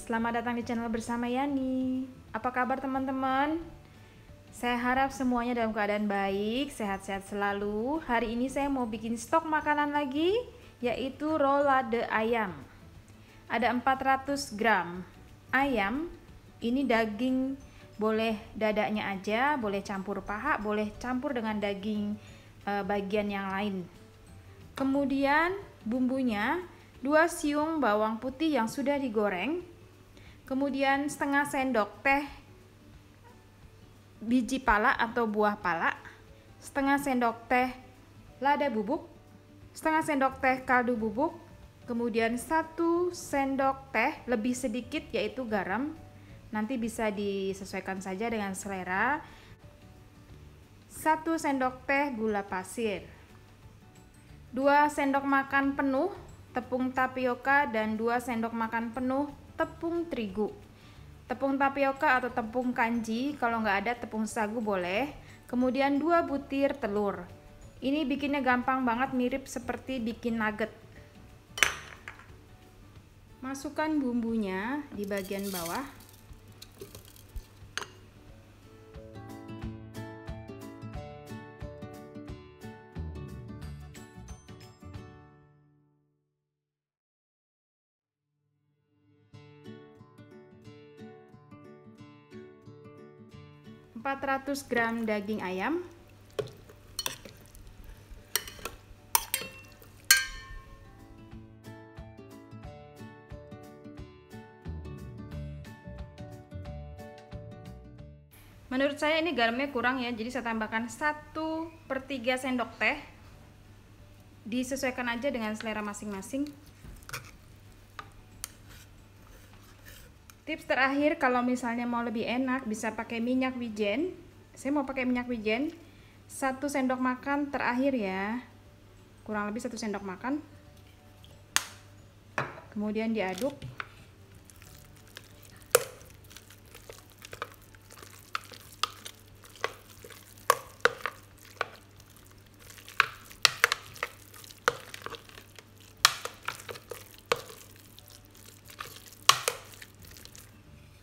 selamat datang di channel bersama Yani. Apa kabar teman-teman? Saya harap semuanya dalam keadaan baik, sehat-sehat selalu. Hari ini saya mau bikin stok makanan lagi, yaitu rolade ayam. Ada 400 gram ayam. Ini daging, boleh dadanya aja, boleh campur paha, boleh campur dengan daging bagian yang lain. Kemudian bumbunya 2 siung bawang putih yang sudah digoreng, kemudian setengah sendok teh biji pala atau buah pala, setengah sendok teh lada bubuk, setengah sendok teh kaldu bubuk, kemudian 1 sendok teh lebih sedikit yaitu garam, nanti bisa disesuaikan saja dengan selera, 1 sendok teh gula pasir, 2 sendok makan penuh tepung tapioka dan 2 sendok makan penuh tepung terigu. Tepung tapioka atau tepung kanji, kalau nggak ada tepung sagu boleh. Kemudian 2 butir telur. Ini bikinnya gampang banget, mirip seperti bikin nugget. Masukkan bumbunya di bagian bawah. Empat 400 gram daging ayam, menurut saya ini garamnya kurang ya, jadi saya tambahkan 1/3 sendok teh. Disesuaikan aja dengan selera masing-masing. Tips terakhir, kalau misalnya mau lebih enak bisa pakai minyak wijen. Saya mau pakai minyak wijen 1 sendok makan terakhir ya, kurang lebih 1 sendok makan. Kemudian diaduk.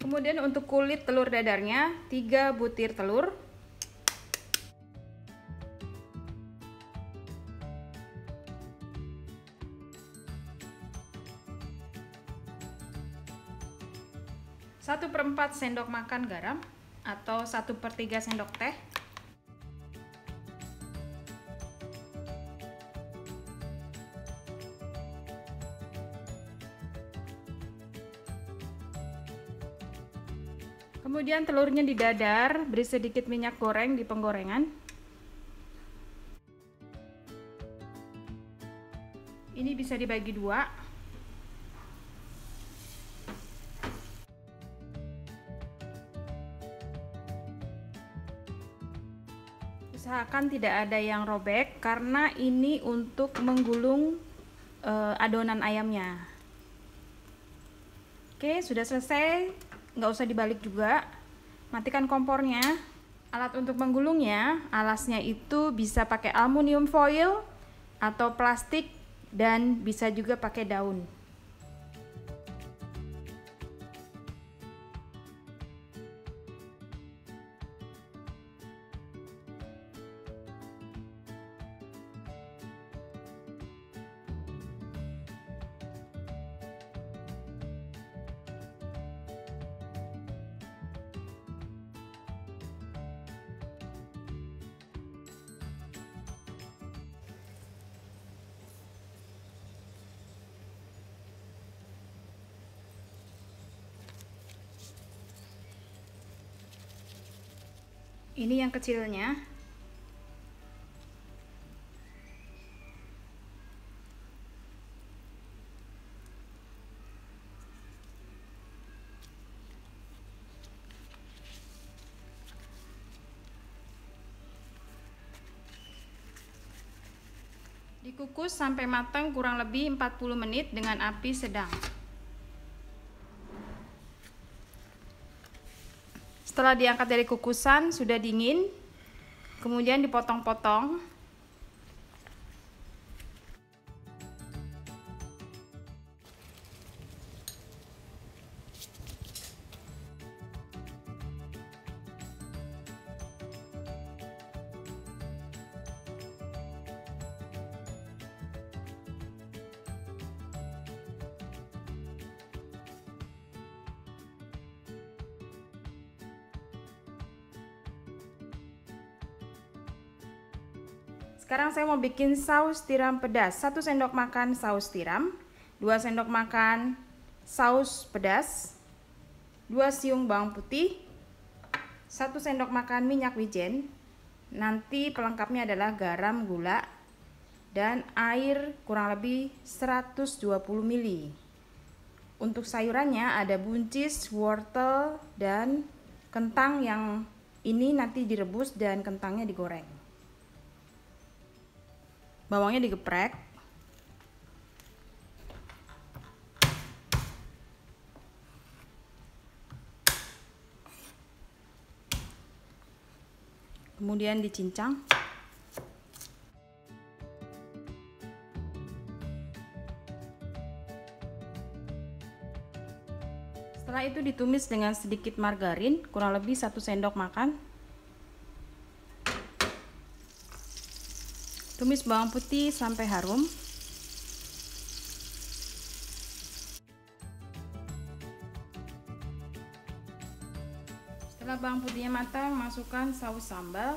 Kemudian untuk kulit telur dadarnya 3 butir telur. Satu 1/4 sendok makan garam atau 1/3 sendok teh. Kemudian telurnya didadar, beri sedikit minyak goreng di penggorengan. Ini bisa dibagi 2. Usahakan tidak ada yang robek karena ini untuk menggulung adonan ayamnya. Oke, sudah selesai. Nggak usah dibalik juga. Matikan kompornya. Alat untuk menggulungnya, alasnya itu bisa pakai aluminium foil atau plastik dan bisa juga pakai daun. Ini yang kecilnya. Dikukus sampai matang kurang lebih 40 menit dengan api sedang. Setelah diangkat dari kukusan, sudah dingin, kemudian dipotong-potong. Sekarang saya mau bikin saus tiram pedas. 1 sendok makan saus tiram, 2 sendok makan saus pedas, 2 siung bawang putih, 1 sendok makan minyak wijen. Nanti pelengkapnya adalah garam, gula, dan air kurang lebih 120 ml. Untuk sayurannya ada buncis, wortel, dan kentang yang ini nanti direbus dan kentangnya digoreng. Bawangnya digeprek. Kemudian dicincang. Setelah itu ditumis dengan sedikit margarin, kurang lebih 1 sendok makan. Tumis bawang putih sampai harum. Setelah bawang putihnya matang, masukkan saus sambal.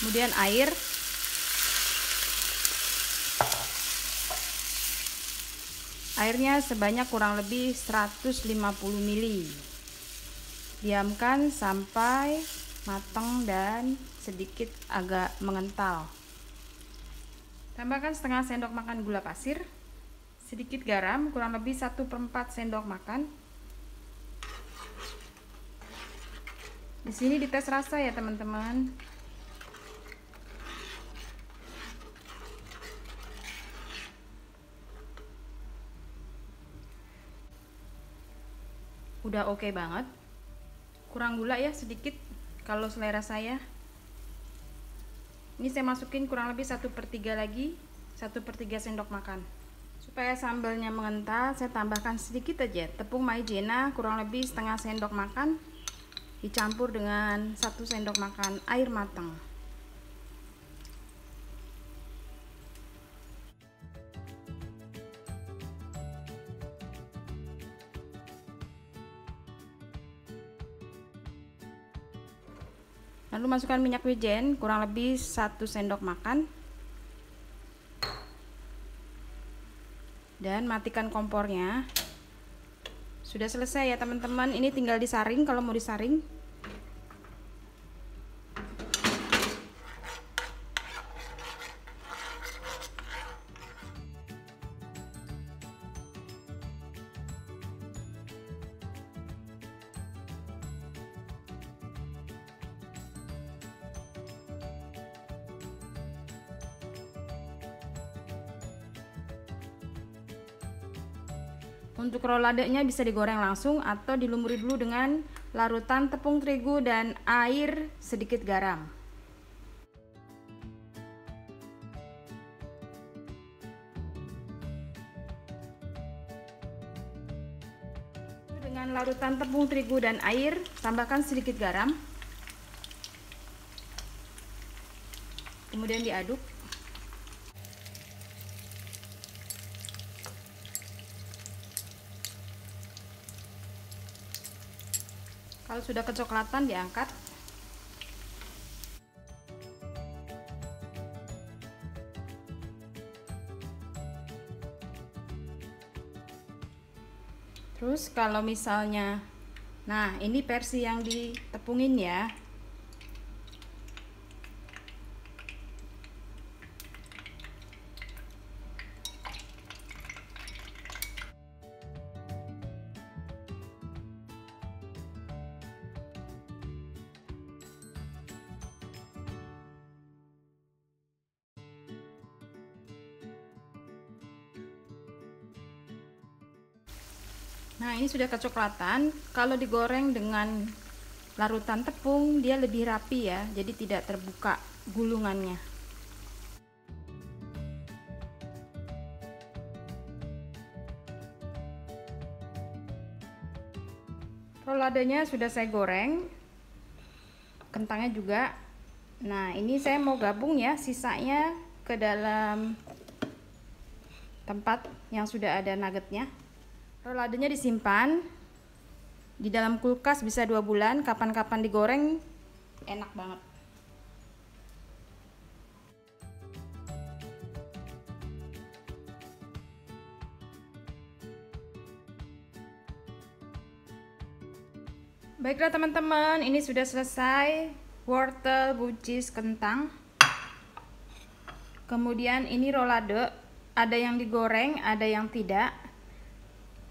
Kemudian air. Airnya sebanyak kurang lebih 150 ml. Diamkan sampai matang dan sedikit agak mengental. Tambahkan setengah sendok makan gula pasir, sedikit garam, kurang lebih 1/4 sendok makan. Di sini dites rasa ya teman-teman. Udah oke banget. Kurang gula ya sedikit kalau selera saya. Ini saya masukin kurang lebih 1/3 lagi, 1/3 sendok makan. Supaya sambalnya mengental, saya tambahkan sedikit aja tepung maizena kurang lebih setengah sendok makan, dicampur dengan 1 sendok makan air matang. Lalu masukkan minyak wijen kurang lebih 1 sendok makan. Dan matikan kompornya. Sudah selesai ya teman-teman. Ini tinggal disaring kalau mau disaring. Untuk roladenya bisa digoreng langsung atau dilumuri dulu dengan larutan tepung terigu dan air sedikit garam. Dengan larutan tepung terigu dan air, tambahkan sedikit garam. Kemudian diaduk. Kalau sudah kecoklatan diangkat. Terus kalau misalnya, nah ini versi yang ditepungin ya. Nah, ini sudah kecoklatan. Kalau digoreng dengan larutan tepung, dia lebih rapi ya, jadi tidak terbuka gulungannya. Roladenya sudah saya goreng, kentangnya juga. Nah, ini saya mau gabung ya sisanya ke dalam tempat yang sudah ada nuggetnya. Roladenya disimpan di dalam kulkas bisa 2 bulan, kapan-kapan digoreng enak banget. Baiklah teman-teman, ini sudah selesai wortel, buncis, kentang. Kemudian ini rolade, ada yang digoreng, ada yang tidak.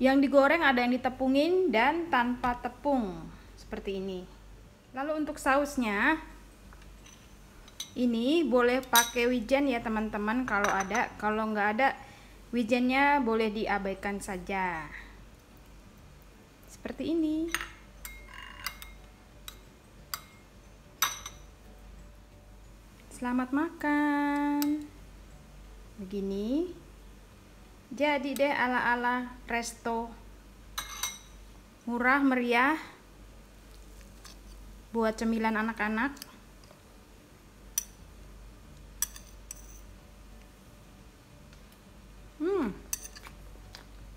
Yang digoreng ada yang ditepungin dan tanpa tepung, seperti ini. Lalu untuk sausnya, ini boleh pakai wijen ya teman-teman kalau ada. Kalau nggak ada, wijennya boleh diabaikan saja. Seperti ini. Selamat makan. Begini. Jadi deh ala-ala resto. Murah meriah. Buat cemilan anak-anak.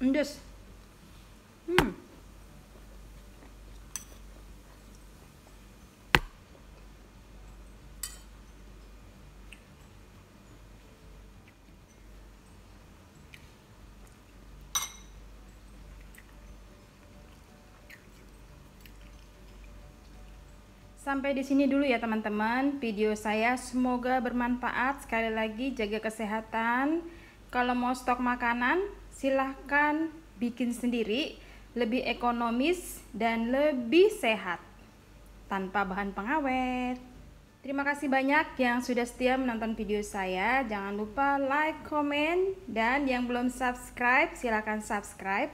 Endes. Sampai di sini dulu ya teman-teman video saya, semoga bermanfaat. Sekali lagi jaga kesehatan. Kalau mau stok makanan silahkan bikin sendiri, lebih ekonomis dan lebih sehat tanpa bahan pengawet. Terima kasih banyak yang sudah setia menonton video saya. Jangan lupa like, komen, dan yang belum subscribe silahkan subscribe.